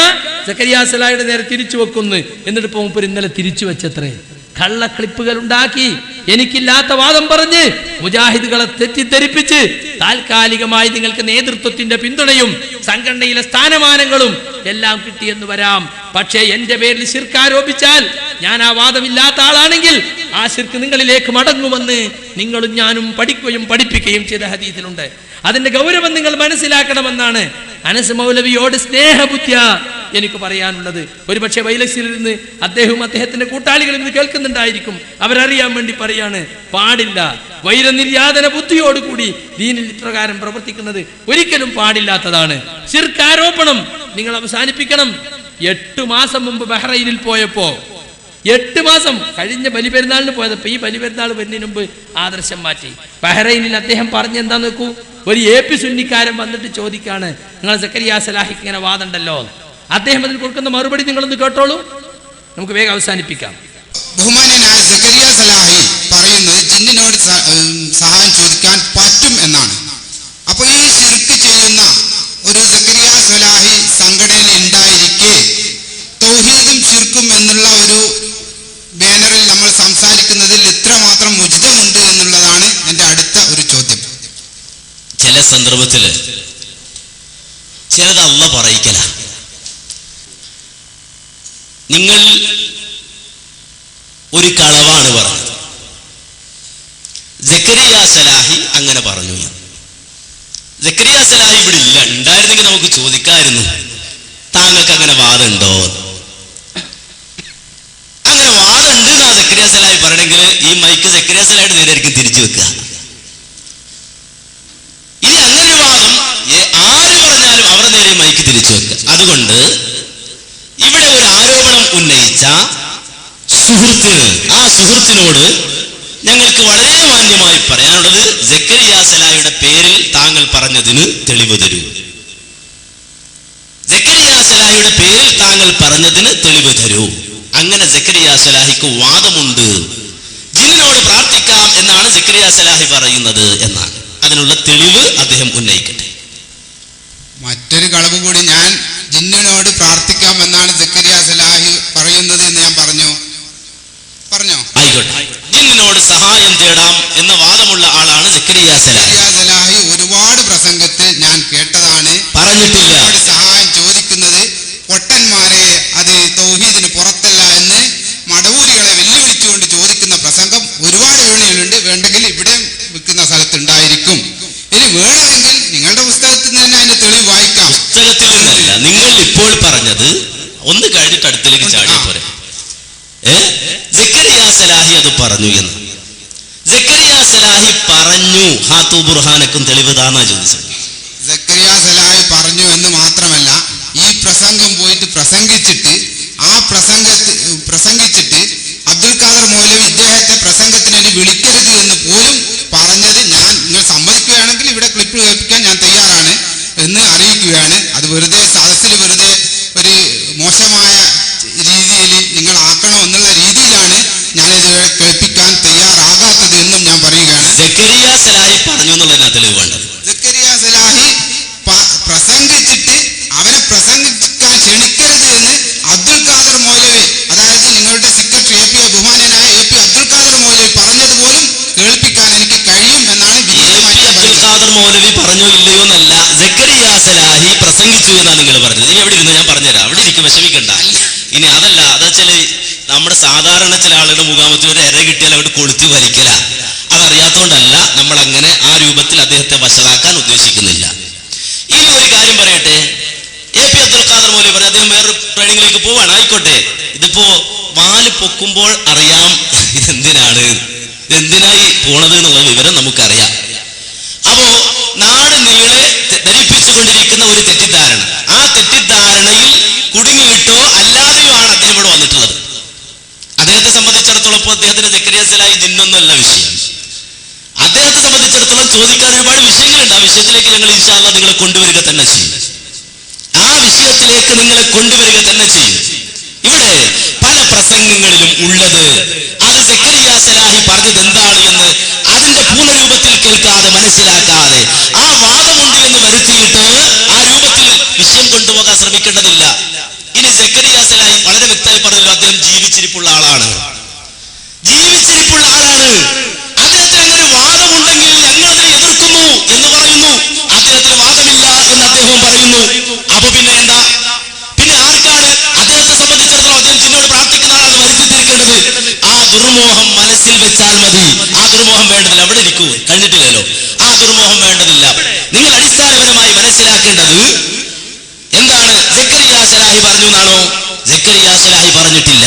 സക്കരിയ സലാഹിയുടെ നേരെ തിരിച്ചു വെക്കുന്നു. എന്നിട്ട് ഇപ്പൊ മൂപ്പർ ഇന്നലെ തിരിച്ചു വെച്ചത്രേ. കള്ളക്ലിപ്പുകൾ ഉണ്ടാക്കി എനിക്കില്ലാത്ത വാദം പറഞ്ഞ് മുജാഹിദുകളെ തെറ്റിദ്ധരിപ്പിച്ച് താൽക്കാലികമായി നിങ്ങൾക്ക് നേതൃത്വത്തിന്റെ പിന്തുണയും സംഘടനയിലെ സ്ഥാനമാനങ്ങളും എല്ലാം കിട്ടിയെന്ന് വരാം. പക്ഷേ എന്റെ പേരിൽ ശിർക്ക് ആരോപിച്ചാൽ, ഞാൻ ആ വാദമില്ലാത്ത ആളാണെങ്കിൽ ആ ശിർക്ക് നിങ്ങളിലേക്ക് മടങ്ങുമെന്ന് നിങ്ങളും ഞാനും പഠിക്കുകയും പഠിപ്പിക്കുകയും ചെയ്ത ഹദീസിലുണ്ട്. അതിന്റെ ഗൗരവം നിങ്ങൾ മനസ്സിലാക്കണമെന്നാണ് അനസ് മൗലവിയോട് സ്നേഹബുദ്ധിയ എനിക്ക് പറയാനുള്ളത്. ഒരുപക്ഷെ വൈലക്സിലിരുന്ന് അദ്ദേഹവും അദ്ദേഹത്തിന്റെ കൂട്ടാളികളിൽ നിന്ന് കേൾക്കുന്നുണ്ടായിരിക്കും. അവരറിയാൻ വേണ്ടി പറയാണ്, പാടില്ല. വൈരനിര്യാതന ബുദ്ധിയോടുകൂടി ദീനിൽ ഇപ്രകാരം പ്രവർത്തിക്കുന്നത് ഒരിക്കലും പാടില്ലാത്തതാണ്. ശിർക്ക് ആരോപണം നിങ്ങൾ അവസാനിപ്പിക്കണം. 8 മാസം മുമ്പ് ബഹ്റൈനിൽ പോയപ്പോ, 8 മാസം കഴിഞ്ഞ ബലിപെരുന്നാളിന് പോയതപ്പോ, ഈ ബലിപെരുന്നാൾ വരുന്നതിന് മുമ്പ് ആദർശം മാറ്റി. ബഹ്റൈനിൽ അദ്ദേഹം പറഞ്ഞെന്താ നോക്കൂ, ഒരു AP സുന്നിക്കാരൻ വന്നിട്ട് ചോദിക്കാണ്, നിങ്ങൾ സക്കരിയ സലാഹിക്ക് ഇങ്ങനെ വാദമുണ്ടല്ലോ. അദ്ദേഹം അതിന് കൊടുക്കുന്ന മറുപടി നിങ്ങളൊന്ന് കേട്ടോളൂ, നമുക്ക് വേഗം അവസാനിപ്പിക്കാം. ബഹുമാന്യനായ സക്കരിയ സലാഹി പറയുന്നത് ജിന്നിനോട് സഹായം ചോദിക്കാൻ പറ്റും എന്നാണ്. അപ്പൊ ഈ ശിർക്ക് ചെയ്യുന്ന ഒരു സക്കരിയ സലാഹി സംഘടനയിൽ ഉണ്ടായിരിക്കെ തൗഹീദും ശിർക്കും എന്നുള്ള ഒരു ബാനറിൽ നമ്മൾ സംസാരിക്കുന്നതിൽ എത്രമാത്രം ഉചിതമുണ്ട് എന്നുള്ളതാണ് എൻ്റെ അടുത്ത ഒരു ചോദ്യം. ചില സന്ദർഭത്തില് ചിലത് അള്ളാഹ് പറയിക്കല. നിങ്ങൾ ഒരു കളവാണ് പറഞ്ഞത്, സക്കരിയ സലാഹി അങ്ങനെ പറഞ്ഞു. സക്കരിയ സലാഹി ഇവിടെ ഇല്ല, ഉണ്ടായിരുന്നെങ്കിൽ നമുക്ക് ചോദിക്കായിരുന്നു, താങ്കൾക്ക് അങ്ങനെ വാദമുണ്ടോ? അങ്ങനെ വാദമുണ്ട് എന്നാ സക്കരിയ സലാഹി പറയണമെങ്കിൽ ഈ മൈക്ക് സക്കരിയ സലാഹിയുടെ നേരെയായിരിക്കും തിരിച്ചു വെക്കുക. ഇനി അങ്ങനെ ഒരു വാദം ആര് പറഞ്ഞാലും അവരുടെ നേരെ മൈക്ക് തിരിച്ചു വെക്കുക. അതുകൊണ്ട് ഇവിടെ ഒരു ആരോപണം ഉന്നയിച്ച സുഹൃത്തിന്, ആ സുഹൃത്തിനോട് ഞങ്ങൾക്ക് വളരെ മാന്യമായി പറയാനുള്ളത്, സക്കരിയ സലാഹിയുടെ പേരിൽ താങ്കൾ പറഞ്ഞതിന് തെളിവ് തരൂ. സക്കരിയ സലാഹിയുടെ പേരിൽ താങ്കൾ പറഞ്ഞതിന് തെളിവ് തരൂ. അങ്ങനെ സക്കരിയ സലാഹിക്ക് വാദമുണ്ട്, ജിന്നിനോട് പ്രാർത്ഥിക്കാം എന്നാണ് സക്കരിയ സലാഹി പറയുന്നത് എന്നാണ്. അതിനുള്ള തെളിവ് അദ്ദേഹം ഉന്നയിക്കട്ടെ. മറ്റൊരു കളവ് കൂടി, ഞാൻ ജിന്നിനോട് പ്രാർത്ഥിക്കാം എന്നാണ് സക്കരിയ സലാഹി പറയുന്നത് എന്ന് ഞാൻ പറഞ്ഞോ? ആയിക്കോട്ടെ, ജിന്നിനോട് സഹായം തേടാം എന്ന വാദമുള്ള ആളാണ് സക്കരിയ സലാഹി. സലാഹി ഒരുപാട് പ്രസംഗത്തിൽ ഞാൻ കേട്ടതാണ്. പറഞ്ഞിട്ടില്ല സഹായം ചോദിക്കുന്നത് പൊട്ടന്മാരെ, അത് തൗഹീദിന് പുറത്തല്ല എന്ന് മടവൂരികളെ വെല്ലുവിളിച്ചുകൊണ്ട് ചോദിക്കുന്ന പ്രസംഗം ഒരുപാട് വേണികളുണ്ട്. വേണ്ടെങ്കിൽ ഇവിടെ വിൽക്കുന്ന സ്ഥലത്തുണ്ടായിരിക്കും. ഇനി വേണമെങ്കിൽ നിങ്ങളുടെ പുസ്തകത്തിൽ നിന്ന് തന്നെ അതിന്റെ തെളിവ് വായിക്കാം. പുസ്തകത്തിൽ നിന്നല്ല, നിങ്ങൾ ഇപ്പോൾ പറഞ്ഞത് ഒന്ന് കഴിഞ്ഞിട്ട് അടുത്തേക്ക് ചാടിയ പോലെ. സക്കരിയ സലാഹി അത് പറഞ്ഞു എന്ന്. സക്കരിയ സലാഹി പറഞ്ഞു, ഹാത്തു ബുർഹാനക്കും തെളിവ് താന്നാ ചോദിച്ചത്. സക്കരിയ സലാഹി പറഞ്ഞു എന്ന് മാത്രമല്ല, ഈ പ്രസംഗം പോയിട്ട് പ്രസംഗിച്ചിട്ട് അബ്ദുൽ ഖാദർ മൗലവി ഇദ്ദേഹത്തെ പ്രസംഗത്തിന് വിളിക്കരുത് എന്ന് പോലും പറഞ്ഞത് നിങ്ങൾ സമ്മതിക്കുകയാണെങ്കിൽ ഇവിടെ ക്ലിപ്പ് കേൾപ്പിക്കാൻ ഞാൻ തയ്യാറാണ് എന്ന് അറിയിക്കുകയാണ്. അത് വെറുതെ സദസ്സിൽ വെറുതെ ഒരു മോശമായ രീതിയിൽ നിങ്ങൾ ആക്കണോ എന്നുള്ള രീതിയിലാണ് ഞാനിത് കേൾപ്പിക്കാൻ തയ്യാറാകാത്തത് എന്നും ഞാൻ പറയുകയാണ്. സക്കരിയ സലാഹി പറഞ്ഞു എന്നുള്ളതിനാ തെളിവ് വേണ്ടത്. സക്കരിയ സലാഹി പ്രസംഗിച്ചിട്ട് അവനെ പ്രസംഗിക്കാൻ ക്ഷണിക്കരുത് എന്ന് അബ്ദുൽ ഖാദർ മൗലവി, അതായത് നിങ്ങളുടെ സെക്രട്ടറി ബഹുമാനനായ AP അബ്ദുൽ ഖാദർ മൗലവി പറഞ്ഞതുപോലും കേൾപ്പിക്കാൻ എനിക്ക് കഴിയും എന്നാണ് അബ്ദുൽ ഖാദർ മൗലവി പറഞ്ഞോ ഇല്ലയോ എന്നല്ല, സക്കരിയ സലാഹി പ്രസംഗിച്ചു എന്നാണ് നിങ്ങൾ പറഞ്ഞത്. ഇനി എവിടെ ഇരുന്ന് ഞാൻ പറഞ്ഞുതരാം, അവിടെ ഇരിക്കും, വിഷമിക്കണ്ട. ഇനി അതല്ല, അതെച്ചാല് നമ്മുടെ സാധാരണ ചില ആളുകളുടെ മുഖാമത്തിൽ ഒരു എര കിട്ടിയാൽ അവിടെ കൊളുത്തി വലിക്കല. അതറിയാത്തോണ്ടല്ല നമ്മൾ അങ്ങനെ ആ രൂപത്തിൽ അദ്ദേഹത്തെ വഷളാക്കാൻ ഉദ്ദേശിക്കുന്നില്ല. ഇനി ഒരു കാര്യം പറയട്ടെ, AP അബ്ദുൽ ഖാദർ മൗലവി പറഞ്ഞു അദ്ദേഹം വേറൊരു ട്രെയിനിങ്ങിലേക്ക് പോവാണ്. ആയിക്കോട്ടെ, ഇതിപ്പോ വാല് പൊക്കുമ്പോൾ അറിയാം ഇതെന്തിനായി പോണത് എന്നുള്ള വിവരം നമുക്കറിയാം. അപ്പോ നാട് നീളെ ധരിപ്പിച്ചുകൊണ്ടിരിക്കുന്ന ഒരു തെറ്റിദ്ധാരണ, ആ തെറ്റിദ്ധാരണയിൽ കുടുങ്ങിയിട്ടോ അല്ലാതെയോ ആണ് അദ്ദേഹം ഇവിടെ വന്നിട്ടുള്ളത്. അദ്ദേഹത്തെ സംബന്ധിച്ചിടത്തോളം ഇപ്പോൾ അദ്ദേഹത്തിന് സക്കരിയ സലാഹി ജിന്നൊന്നുമല്ല വിഷയം. അദ്ദേഹത്തെ സംബന്ധിച്ചിടത്തോളം ചോദിക്കാൻ ഒരുപാട് വിഷയങ്ങളുണ്ട്. ആ വിഷയത്തിലേക്ക് ഞങ്ങൾ ഇൻഷാ അല്ലാഹ് നിങ്ങളെ കൊണ്ടുവരിക തന്നെ ചെയ്യും. ഇവിടെ പല പ്രസംഗങ്ങളിലും ഉള്ളത് അത് സക്കരിയ സലാഹി പറഞ്ഞത് എന്താണ് എന്ന് അതിന്റെ പൂർണ്ണരൂപത്തിൽ കേൾക്കാതെ മനസ്സിലാക്കാതെ ആ വാദമുണ്ട് എന്ന് വരുത്തിയിട്ട് ആ രൂപത്തിൽ വിഷയം കൊണ്ടുപോകാൻ ശ്രമിക്കേണ്ടതില്ല. ഇനി സക്കരിയ സലാഹി വളരെ വ്യക്തമായി പറഞ്ഞല്ലോ, അദ്ദേഹം ജീവിച്ചിരിപ്പുള്ള ആളാണ്. ദുർമോഹം വേണ്ടതില്ല. അവിടെ ഇരിക്കൂ, കഴിഞ്ഞിട്ടില്ലല്ലോ. ആ ദുർമോഹം വേണ്ടതില്ല. നിങ്ങൾ അടിസ്ഥാനപരമായി മനസ്സിലാക്കേണ്ടത് എന്താണ്? സക്കരിയ സലാഹി പറഞ്ഞു എന്നാണോ? സക്കരിയ സലാഹി പറഞ്ഞിട്ടില്ല.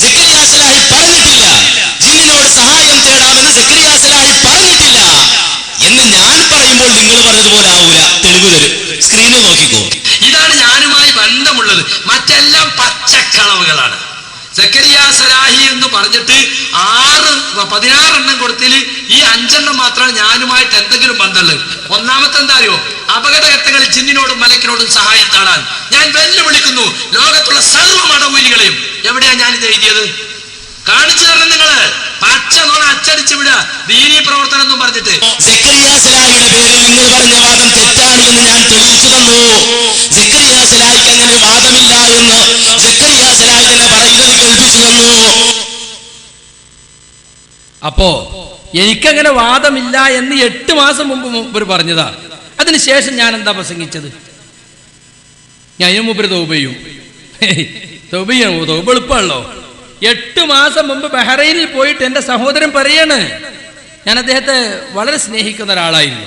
സക്കരിയ സലാഹി പറഞ്ഞിട്ടില്ല. ജിന്നിനോട് സഹായം തേടാമെന്ന് സക്കരിയ സലാഹി പറഞ്ഞിട്ടില്ല എന്ന് ഞാൻ പറയുമ്പോൾ നിങ്ങൾ പറഞ്ഞതുപോലെ ആവൂല. തെളിവ് തരും, സ്ക്രീനിൽ നോക്കിക്കോ. ഇതാണ് ഞാനുമായി ബന്ധമുള്ളത്. മറ്റെല്ലാം പച്ചക്കളവുകളാണ്. സക്കരിയ സലാഹി എന്ന് പറഞ്ഞിട്ട് 16 കൊടുത്തിൽ ഈ 5 മാത്രമാണ് ഞാനുമായിട്ട് എന്തെങ്കിലും ബന്ധമുള്ളത്. ഒന്നാമത്തെ എന്താ അറിയോ? അപകടഘട്ടങ്ങളിൽ ജിന്നിനോടും മലക്കിനോടും സഹായം തേടാൻ ഞാൻ വെല്ലുവിളിക്കുന്നു ലോകത്തുള്ള സർവ്വ മടവൂരികളെയും. എവിടെയാ ഞാനിത് എഴുതിയത്? കാണിച്ചു തരണം. നിങ്ങള് പച്ച നോണ അച്ചടിച്ചു വിടുക ദീനീ പ്രവർത്തനം എന്നും പറഞ്ഞിട്ട്. സക്കരിയ സലാഹിയുടെ പേരിൽ നിങ്ങൾ പറഞ്ഞ വാദം തെറ്റാണ് എന്ന് ഞാൻ തെളിയിച്ചു തന്നു. സക്കരിയ സലാഹിക്ക് അങ്ങനെ വാദമില്ല എന്ന് സക്കരിയ സലാഹി തന്നെ പറയുന്നത് കേൾപ്പിച്ചു തന്നു. അപ്പോ എനിക്കങ്ങനെ വാദമില്ല എന്ന് 8 മാസം മുമ്പ് മൂപ്പര് പറഞ്ഞതാ. അതിനുശേഷം ഞാൻ എന്താ പ്രസംഗിച്ചത്? ഞാൻ ഇതിനു മുമ്പ് തൗബ എളുപ്പമല്ലോ. 8 മാസം മുമ്പ് ബഹ്റൈനിൽ പോയിട്ട് എൻ്റെ സഹോദരൻ പറയാണ്, ഞാൻ അദ്ദേഹത്തെ വളരെ സ്നേഹിക്കുന്ന ഒരാളായിരുന്നു.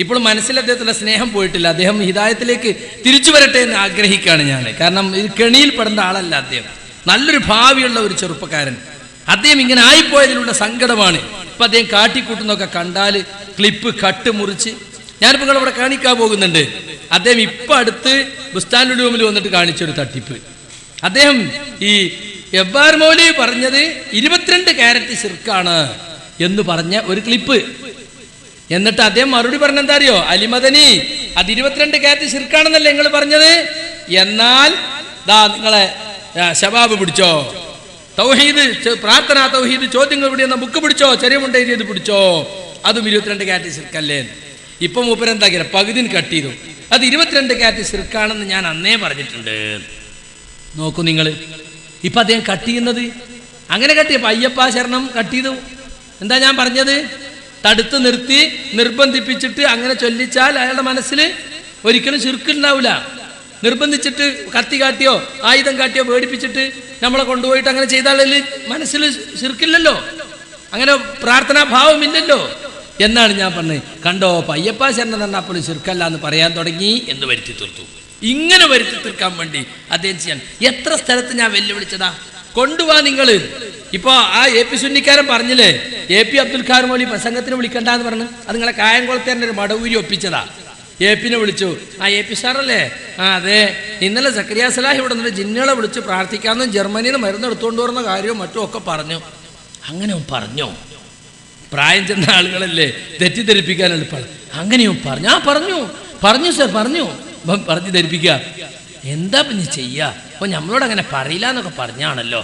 ഇപ്പോഴും മനസ്സിൽ അദ്ദേഹത്തിൻ്റെ സ്നേഹം പോയിട്ടില്ല. അദ്ദേഹം ഹിദായത്തിലേക്ക് തിരിച്ചു വരട്ടെ എന്ന് ആഗ്രഹിക്കുകയാണ് ഞാൻ. കാരണം ഇത് കെണിയിൽ പെടുന്ന ആളല്ല അദ്ദേഹം. നല്ലൊരു ഭാവിയുള്ള ഒരു ചെറുപ്പക്കാരൻ. അദ്ദേഹം ഇങ്ങനെ ആയിപ്പോയതിലുള്ള സങ്കടമാണ്. ഇപ്പം അദ്ദേഹം കാട്ടിക്കൂട്ടുന്നൊക്കെ കണ്ടാൽ ക്ലിപ്പ് കട്ട് മുറിച്ച് ഞാനിപ്പോൾ നിങ്ങളിവിടെ കാണിക്കാൻ പോകുന്നുണ്ട്. അദ്ദേഹം ഇപ്പം അടുത്ത് ബുസ്താനുൽ റൂമിൽ വന്നിട്ട് കാണിച്ചൊരു തട്ടിപ്പ്. അദ്ദേഹം ഈ എബ്ബാർ മൗലവി പറഞ്ഞത് 22 കാരറ്റ് ശിർക്കാണ് എന്ന് പറഞ്ഞ ഒരു ക്ലിപ്പ്. എന്നിട്ട് അദ്ദേഹം മറുപടി പറഞ്ഞ എന്താ അറിയോ? അലിമദനി, അത് 22 കാരറ്റ് ശിർക്കാണെന്നല്ലേ നിങ്ങൾ പറഞ്ഞത്? എന്നാൽ ദാ നിങ്ങളെ ശബാബ് പിടിച്ചോ, തൗഹീദ് പ്രാർത്ഥന തൗഹീദ് ചോദ്യങ്ങൾ പിടിയെന്ന ബുക്ക് പിടിച്ചോ, ചെറിയ മുണ്ടേ ചെയ്ത് പിടിച്ചോ, അതും 22 കാരറ്റ് ശിർക്കല്ലേ. ഇപ്പൊ മൂപ്പരെന്താക്കിയ പകുതിന് കട്ട് ചെയ്തു. അത് 22 കാരറ്റ് ശിർക്കാണെന്ന് ഞാൻ അന്നേ പറഞ്ഞിട്ടുണ്ട്. നോക്കൂ നിങ്ങൾ. ഇപ്പൊ അദ്ദേഹം കട്ട് ചെയ്യുന്നത് അങ്ങനെ കട്ടിയപ്പോ അയ്യപ്പ ശരണം കട്ട് ചെയ്തു. എന്താ ഞാൻ പറഞ്ഞത്? തടുത്ത് നിർത്തി നിർബന്ധിപ്പിച്ചിട്ട് അങ്ങനെ ചൊല്ലിച്ചാൽ അയാളുടെ മനസ്സിൽ ഒരിക്കലും ശിർക്കുണ്ടാവില്ല. നിർബന്ധിച്ചിട്ട് കത്തി കാട്ടിയോ ആയുധം കാട്ടിയോ പേടിപ്പിച്ചിട്ട് നമ്മളെ കൊണ്ടുപോയിട്ട് അങ്ങനെ ചെയ്താൽ മനസ്സിൽ ശിർക്കില്ലല്ലോ, അങ്ങനെ പ്രാർത്ഥനാഭാവമില്ലല്ലോ എന്നാണ് ഞാൻ പറഞ്ഞത്. കണ്ടോ, അയ്യപ്പ ശരണം തന്നെ അപ്പോൾ ശിർക്കല്ല എന്ന് പറയാൻ തുടങ്ങി എന്ന് വരുത്തി തീർത്തു. ഇങ്ങനെ വരുത്തി തീർക്കാൻ വേണ്ടി അദ്ദേഹം ചെയ്യാൻ എത്ര സ്ഥലത്ത് ഞാൻ വെല്ലുവിളിച്ചതാ. കൊണ്ടുപോവാ നിങ്ങൾ. ഇപ്പൊ ആ AP സുന്നിക്കാരൻ പറഞ്ഞില്ലേ, AP അബ്ദുൽ ഖാദർ മൗലവി പ്രസംഗത്തിന് വിളിക്കണ്ടെന്ന് പറഞ്ഞു. അത് നിങ്ങളെ കായംകുളത്തേൻ്റെ ഒരു മടവൂരി ഒപ്പിച്ചതാ. AP-നെ വിളിച്ചു. AP സാറല്ലേ? അതെ, ഇന്നലെ സക്കരിയ സലാഹി ഇവിടെ നിന്ന് ജിന്നുകളെ വിളിച്ച് പ്രാർത്ഥിക്കാമെന്നും ജർമ്മനിയിൽ നിന്ന് മരുന്ന് എടുത്തുകൊണ്ട് വരുന്ന കാര്യവും മറ്റും ഒക്കെ പറഞ്ഞു. അങ്ങനെ പറഞ്ഞോ? പ്രായം ചെന്ന ആളുകളല്ലേ, തെറ്റിദ്ധരിപ്പിക്കാൻ എളുപ്പമാണ്. അങ്ങനെയും പറഞ്ഞു സർ പറഞ്ഞു ധരിപ്പിക്കുക. എന്താ പിന്നെ ചെയ്യുക? അപ്പോൾ നമ്മളോട് അങ്ങനെ പറയില്ല എന്നൊക്കെ പറഞ്ഞാണല്ലോ,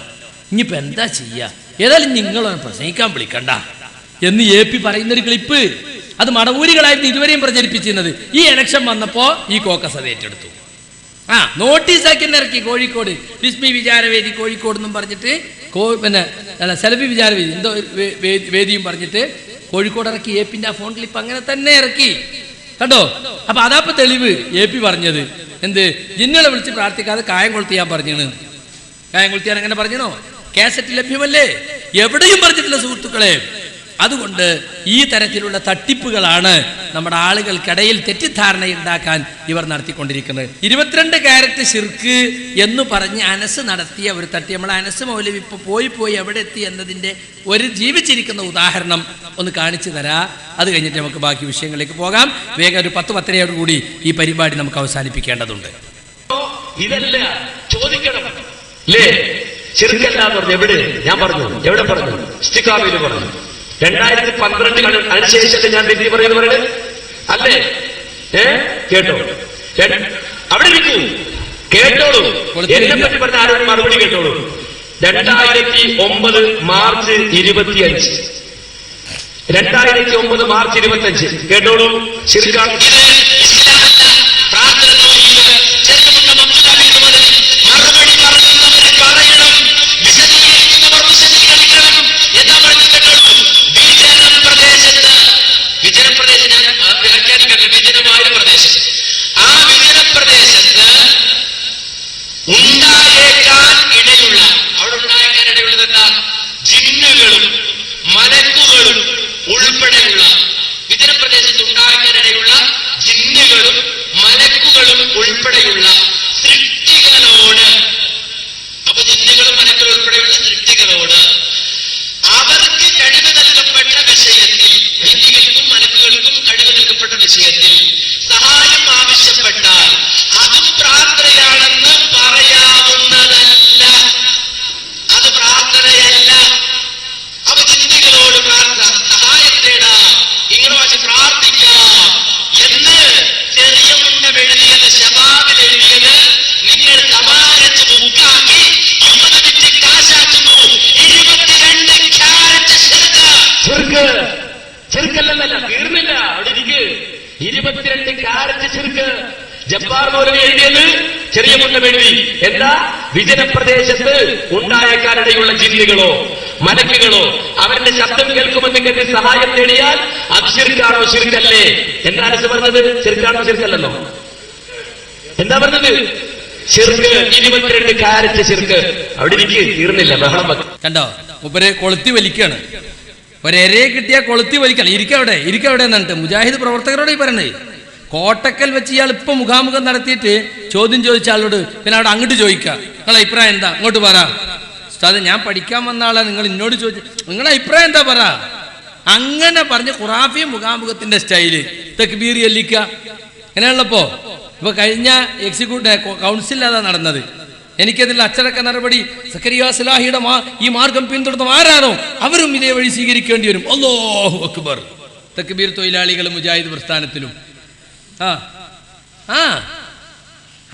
ഇനിയിപ്പോൾ എന്താ ചെയ്യുക? ഏതായാലും നിങ്ങളൊന്ന് പ്രസംഗിക്കാൻ വിളിക്കണ്ട എന്ന് AP പറയുന്നൊരു ക്ലിപ്പ്. അത് മടവൂരികളായിരുന്നു ഇതുവരെയും പ്രചരിപ്പിച്ചിരുന്നത്. ഈ ഇലക്ഷൻ വന്നപ്പോൾ ഈ കോക്കസ് അത് ഏറ്റെടുത്തു. നോട്ടീസാക്കി ഇറക്കി കോഴിക്കോട് ബിസ്മി വിചാരവേദി കോഴിക്കോട് എന്നും പറഞ്ഞിട്ട് പിന്നെ സെലഫി വിചാരവേദി എന്തോ വേദിയും പറഞ്ഞിട്ട് കോഴിക്കോട് ഇറക്കി. AP-ന്റെ ആ ഫോൺ ക്ലിപ്പ് അങ്ങനെ തന്നെ ഇറക്കി. കണ്ടോ? അപ്പൊ അതാപ്പോ തെളിവ്. AP പറഞ്ഞത് എന്ത്? ജിന്നുകളെ വിളിച്ച് പ്രാർത്ഥിക്കാതെ കായം കൊളുത്തിയാൻ പറഞ്ഞാണ്. കായം കൊളുത്തിയാൻ അങ്ങനെ പറഞ്ഞോ? കാസറ്റ് ലഭ്യമല്ലേ? എവിടെയും പറഞ്ഞിട്ടില്ല സുഹൃത്തുക്കളെ. അതുകൊണ്ട് ഈ തരത്തിലുള്ള തട്ടിപ്പുകളാണ് നമ്മുടെ ആളുകൾക്കിടയിൽ തെറ്റിദ്ധാരണ ഉണ്ടാക്കാൻ ഇവർ നടത്തിക്കൊണ്ടിരിക്കുന്നത്. 22 കാരറ്റ് ശിർക്ക് എന്ന് പറഞ്ഞ് അനസ് നടത്തിയ ഒരു തട്ടി. നമ്മൾ അനസ് മൗലവി ഇപ്പോൾ പോയി എവിടെ എത്തി എന്നതിൻ്റെ ഒരു ജീവിച്ചിരിക്കുന്ന ഉദാഹരണം ഒന്ന് കാണിച്ചു തരാം. അത് കഴിഞ്ഞിട്ട് നമുക്ക് ബാക്കി വിഷയങ്ങളിലേക്ക് പോകാം. വേഗം ഒരു 10-10 കൂടി ഈ പരിപാടി നമുക്ക് അവസാനിപ്പിക്കേണ്ടതുണ്ട്. ഇതല്ല ചോദിക്കണം അല്ലേ? ശിർക്കല്ല എന്ന് പറഞ്ഞു. എവിടെ? ഞാൻ പറഞ്ഞു. എവിടെ പറഞ്ഞു? ഇസ്തിഖാമയിൽ പറഞ്ഞു. 2012 അതിനുശേഷത്തെ ഞാൻ തെറ്റി പറയുന്നത് അല്ലേ? കേട്ടോ? അവിടെ ഇരിക്കൂ, കേട്ടോളൂ. എന്നെ പറ്റി പറഞ്ഞ ആരോടും മറുപടി കേട്ടോളൂ. 2009 മാർച്ച് 25 2009 മാർച്ച് 25 കേട്ടോളൂ. ശിർക്കാണ് ഉണ്ടായേക്കാൻ ഇടയുള്ള ജിന്നുകളും ജബ്ബാർ മൗലവി എഴുതിയത് ചെറിയ മുണ്ടം എഴുതി. എന്താ? വിജനപ്രദേശത്ത് ഉണ്ടായേക്കാനിടയുള്ള ജിന്നുകളോ മലക്കുകളോ അവരുടെ ശബ്ദം കേൾക്കുമെന്ന് കരുതി സഹായം നേടിയാൽ അത് ശിർക്കാണോ ശിർക്കല്ലേ? എന്താണ് പറഞ്ഞത്? ശിർക്കാണോ ശിർക്കല്ലല്ലോ? എന്താ പറഞ്ഞത്? ശിർക്ക് 22 കാരറ്റ് ശിർക്ക്. അവിടെ എനിക്ക് തീർന്നില്ല, ബഹളം കണ്ടോ? മൂപ്പര് കൊളുത്തി വലിക്കാണ്. ഒരേ കിട്ടിയാൽ കൊളുത്തി വലിക്കണം. ഇരിക്കവിടെ എന്നിട്ട് മുജാഹിദ് പ്രവർത്തകരോട് ഈ പറയണേ. കോട്ടക്കൽ വെച്ച് ഇയാൾ ഇപ്പൊ മുഖാമുഖം നടത്തിയിട്ട് ചോദ്യം ചോദിച്ച ആളോട് പിന്നെ അവിടെ അങ്ങോട്ട് ചോദിക്കുക, നിങ്ങളെ അഭിപ്രായം എന്താ? അങ്ങോട്ട് പറ. ഉസ്താദ്, ഞാൻ പഠിക്കാൻ വന്ന ആളാ, നിങ്ങൾ എന്നോട് ചോദിച്ചു, നിങ്ങളുടെ അഭിപ്രായം എന്താ പറ. അങ്ങനെ പറഞ്ഞ് ഖുറാഫി മുഖാമുഖത്തിന്റെ സ്റ്റൈല് തക്ബീർ ചൊല്ലിക്കുക. അങ്ങനെയുള്ളപ്പോ ഇപ്പൊ കഴിഞ്ഞ എക്സിക്യൂട്ടീവ് കൗൺസിൽ അതാ നടന്നത്. എനിക്കതിൽ അച്ചടക്ക നടപടി സക്കരിയ സലാഹിയുടെ ഈ മാർഗം പിന്തുടർന്ന ആരാണോ അവരും ഇതേ വഴി സ്വീകരിക്കേണ്ടി വരും. അല്ലാഹു അക്ബർ. തക്ബീർ തൊഴിലാളികളും മുജാഹിദ് പ്രസ്ഥാനത്തിലും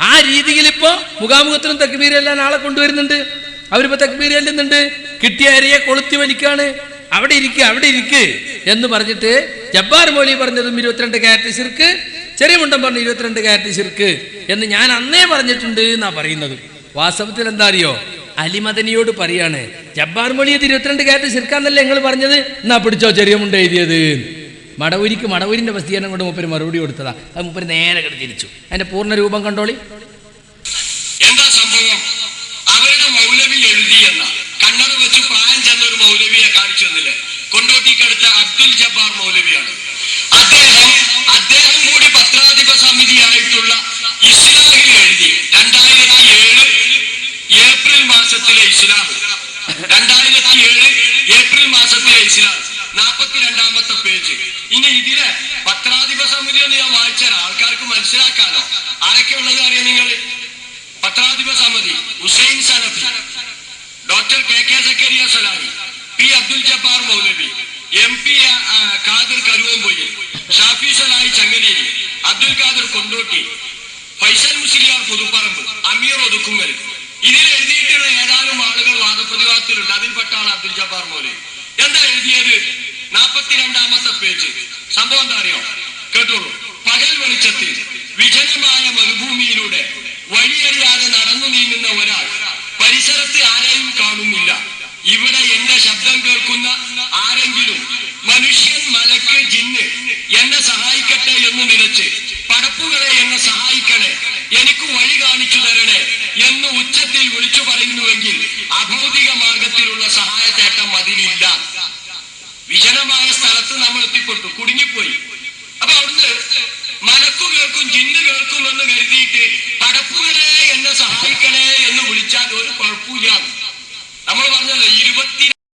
ആ രീതിയിൽ ഇപ്പോ മുഖാമുഖത്തിലും തക്ബീർ എല്ലാം ആളെ കൊണ്ടുവരുന്നുണ്ട്. അവരിപ്പോ തക്ബീർ ചെല്ലുന്നുണ്ട്. കിട്ടിയ അരിയെ കൊളുത്തി വലിക്കാണ്. അവിടെ ഇരിക്ക് എന്ന് പറഞ്ഞിട്ട് ജബ്ബാർ മൗലവി പറഞ്ഞതും 22 കാരറ്റ് ശിർക്ക്, ചെറിയ മുണ്ടം പറഞ്ഞു 22 കാരറ്റ് ശിർക്ക് എന്ന് ഞാൻ അന്നേ പറഞ്ഞിട്ടുണ്ട് എന്നാ പറയുന്നത്. വാസ്തവത്തിൽ എന്താ അറിയോ? അലിമദനിയോട് പറയാണ്, ജബ്ബാർ മൗലവി 22 കാരറ്റ് ശിർക്കാന്നല്ലേ നിങ്ങൾ പറഞ്ഞത്, എന്നാ പിടിച്ചോ ചെറിയ മുണ്ട എഴുതിയത്. മടവൂരിന്റെ പ്രസിദ്ധീകരണം കൊണ്ട് മൂപ്പര് മറുപടി കൊടുത്തതാ. അത് മൂപ്പര് നേരെ തിരിച്ചു. അതിന്റെ പൂർണ്ണ രൂപം കണ്ടോളി. എന്താ സംഭവം? അവരുടെ മൗലവി എഴുതിയെന്ന കണ്ണട വെച്ച് പ്രായം ചെന്ന ഒരു മൗലവിയെ കാണിച്ചു തന്നില്ലേ? കൊണ്ടോട്ടിക്കടുത്ത അബ്ദുൽ ജബ്ബാർ മൗലവിയാണ്. അദ്ദേഹം കൂടി പത്രാധിപ സമിതിയായിട്ടുള്ള ഇസ്ലാഹിൽ എഴുതി. 2007 ഏപ്രിൽ മാസത്തിലെ ഇസ്ലാം 42ാമത്തെ പേജ്. ഇനി ഇതിലെ പത്രാധിപ സമിതി എന്ന് ഞാൻ വായിച്ചാൽ ആൾക്കാർക്ക് മനസ്സിലാക്കാനോ. ആരൊക്കെ ഉള്ളത് അറിയാം നിങ്ങൾ? പത്രാധിപ സമിതി ഹുസൈൻ സനഫി, ഡോക്ടർ KK സക്കരിയ സലാഹി, P അബ്ദുൽ ജബ്ബാർ മൗലവി, MP ഖാദിർ കരുവമ്പൊയ്യൽ, ഷാഫി സലാഹി ചങ്ങലേരി, അബ്ദുൽ ഖാദിർ കൊണ്ടോട്ടി, ഫൈസൽ മുസ്ലിയാർ പുതുപ്പറമ്പ്, അമീർ ഒതുക്കുങ്ങൽ. ഇതിൽ എഴുതിയിട്ടുള്ള ഏതാനും ആളുകൾ വാദപ്രതിവാദത്തിലുണ്ട്. അതിൽപ്പെട്ട ആൾ അബ്ദുൽ ജബ്ബാർ മൗലവി. എന്താ എഴുതിയത്? 42ാമത്തെ പേജ്. സംഭവം എന്താ അറിയോ? കേട്ടോളൂ. പകൽ വെളിച്ചത്തിൽ വിജനമായ മരുഭൂമിയിലൂടെ വഴിയറിയാതെ നടന്നു നീങ്ങുന്ന ഒരാൾ പരിസരത്ത് ആരെയും കാണുന്നില്ല. ഇവിടെ എന്റെ ശബ്ദം കേൾക്കുന്ന ആരെങ്കിലും, മനുഷ്യൻ, മലക്ക്, ജിന്ന്, എന്നെ സഹായിക്കട്ടെ എന്ന് നിലച്ച്, പടപ്പുകളെ എന്നെ സഹായിക്കണേ, എനിക്ക് വഴി കാണിച്ചു തരണേ എന്ന് ഉച്ചത്തിൽ വിളിച്ചു പറയുന്നുവെങ്കിൽ അഭൗതിക മാർഗത്തിലുള്ള സഹായത്തേട്ടം അതിലില്ല. വിജനമായ സ്ഥലത്ത് നമ്മൾ എത്തിപ്പെട്ടു, കുടുങ്ങിപ്പോയി. അപ്പൊ അവിടുന്ന് മലക്കു കേൾക്കും, ജിന്ന് കേൾക്കും എന്ന് കരുതിയിട്ട് പടപ്പുകളെ എന്നെ സഹായിക്കണേ എന്ന് വിളിച്ചാൽ ഒരു കുഴപ്പമില്ല. നമ്മൾ പറഞ്ഞല്ലോ 20